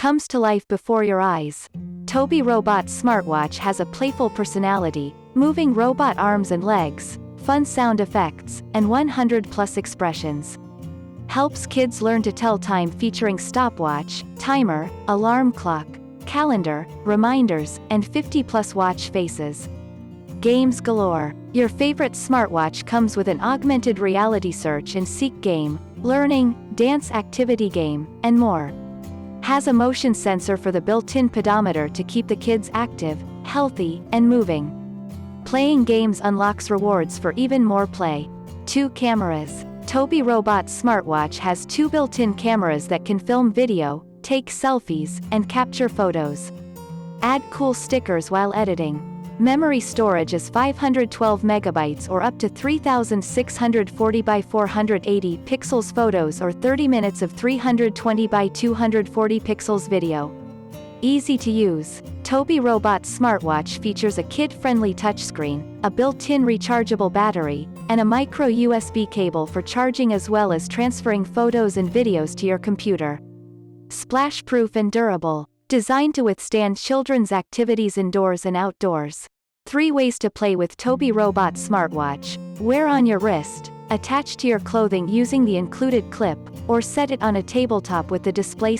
comes to life before your eyes. Tobi Robot Smartwatch has a playful personality, moving robot arms and legs, fun sound effects, and 100+ expressions. Helps kids learn to tell time featuring stopwatch, timer, alarm clock, calendar, reminders, and 50+ watch faces. Games galore. Your favorite smartwatch comes with an augmented reality search and seek game, learning, dance activity game, and more. Has a motion sensor for the built-in pedometer to keep the kids active, healthy, and moving. Playing games unlocks rewards for even more play. 2 cameras. Tobi Robot Smartwatch has 2 built-in cameras that can film video, take selfies, and capture photos. Add cool stickers while editing. Memory storage is 512 megabytes or up to 3640 by 480 pixels photos or 30 minutes of 320 by 240 pixels video. Easy to use. Tobi Robot Smartwatch features a kid-friendly touchscreen, a built-in rechargeable battery, and a micro USB cable for charging as well as transferring photos and videos to your computer. Splash-proof and durable. Designed to withstand children's activities indoors and outdoors. 3 ways to play with Tobi Robot Smartwatch. Wear on your wrist, attach to your clothing using the included clip, or set it on a tabletop with the display